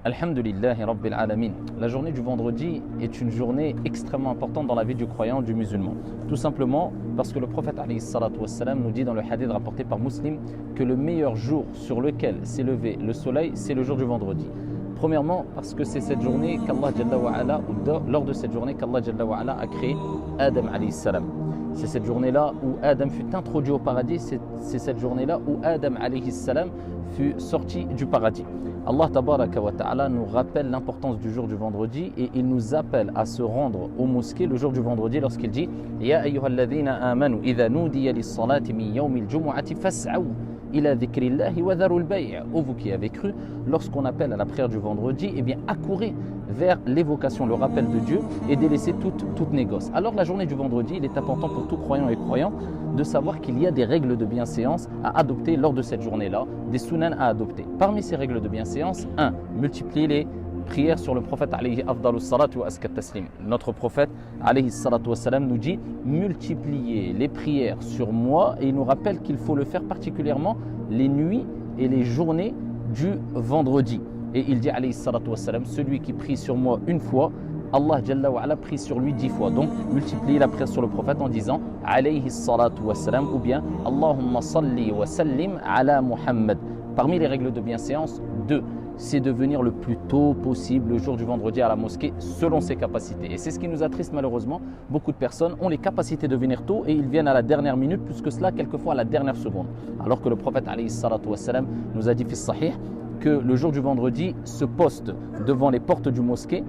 Alhamdulillahi Rabbil Alamin. La journée du vendredi est une journée extrêmement importante dans la vie du croyant, du musulman. Tout simplement parce que le prophète alayhi salatu wassalam nous dit dans le hadith rapporté par Muslim que le meilleur jour sur lequel s'est levé le soleil, c'est le jour du vendredi. Premièrement, parce que c'est cette journée qu'Allah Jalla wa Ala, ou lors de cette journée qu'Allah Jalla wa Ala a créé Adam alayhi salam. C'est cette journée-là où Adam fut introduit au paradis, c'est cette journée-là où Adam alayhi salam fut sorti du paradis. Allah tabaraka wa ta'ala nous rappelle l'importance du jour du vendredi et il nous appelle à se rendre aux mosquées le jour du vendredi lorsqu'il dit Ya ayyuhalladhina amanu idha nudiya lis-salati min yawmil jumu'ati fas'aw ila dhikrillahi wa dharul bay'. Ô vous qui avez cru, lorsqu'on appelle à la prière du vendredi, eh bien accourez vers l'évocation, le rappel de Dieu et délaissez toute négoce. Alors la journée du vendredi, il est important pour tout croyant et croyant de savoir qu'il y a des règles de bienséance à adopter lors de cette journée-là, des sunan à adopter. Parmi ces règles de bienséance, 1. Multiplier les prières sur le prophète alayhi afdalus salatu wa askat taslim. Notre prophète alayhi salatu wa salam nous dit multiplier les prières sur moi et il nous rappelle qu'il faut le faire particulièrement les nuits et les journées du vendredi. Et il dit alayhi salatu wa salam, celui qui prie sur moi une fois, Allah Jalla wa Ala prie sur lui 10 fois. Donc multiplier la prière sur le prophète en disant alayhi salatu wa salam ou bien Allahumma salli wa sallim ala Muhammad. Parmi les règles de bienséance, 2. C'est de venir le plus tôt possible le jour du vendredi à la mosquée selon ses capacités. Et c'est ce qui nous attriste malheureusement. Beaucoup de personnes ont les capacités de venir tôt et ils viennent à la dernière minute, plus que cela, quelquefois à la dernière seconde. Alors que le prophète alayhi salatu wa salam nous a dit fi sahih que le jour du vendredi se postent devant les portes des mosquées,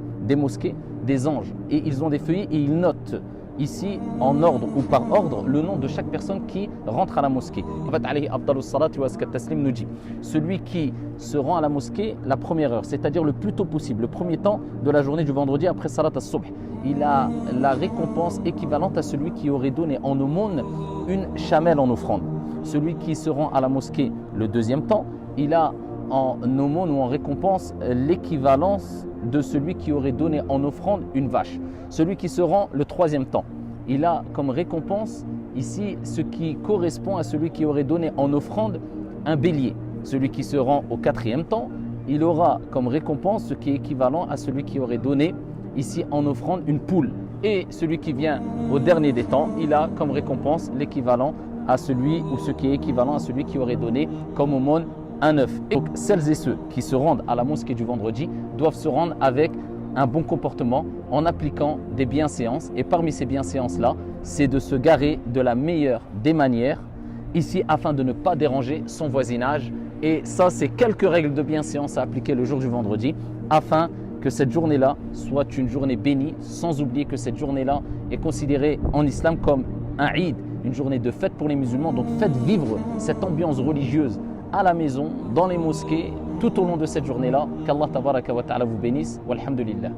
des anges. Et ils ont des feuillets et ils notent ici en ordre ou par ordre le nom de chaque personne qui rentre à la mosquée. Le prophète alayhi afdalus salati wa askat taslim nous dit celui qui se rend à la mosquée la première heure, c'est-à-dire le plus tôt possible, le premier temps de la journée du vendredi après salat as-subh, il a la récompense équivalente à celui qui aurait donné en aumône une chamelle en offrande. Celui qui se rend à la mosquée le deuxième temps, il a en aumône ou en récompense l'équivalence de celui qui aurait donné en offrande une vache. Celui qui se rend le troisième temps, il a comme récompense ici ce qui correspond à celui qui aurait donné en offrande un bélier. Celui qui se rend au quatrième temps, il aura comme récompense ce qui est équivalent à celui qui aurait donné ici en offrande une poule. Et celui qui vient au dernier des temps, il a comme récompense l'équivalent à celui ou ce qui est équivalent à celui qui aurait donné comme aumône un œuf. Et donc celles et ceux qui se rendent à la mosquée du vendredi doivent se rendre avec un bon comportement en appliquant des bienséances. Et parmi ces bienséances-là, c'est de se garer de la meilleure des manières ici afin de ne pas déranger son voisinage. Et ça, c'est quelques règles de bienséance à appliquer le jour du vendredi afin que cette journée-là soit une journée bénie, sans oublier que cette journée-là est considérée en islam comme un Eid, une journée de fête pour les musulmans. Donc faites vivre cette ambiance religieuse à la maison, dans les mosquées, tout au long de cette journée-là. Qu'Allah tabaraka wa ta'ala vous bénisse. Walhamdulillah.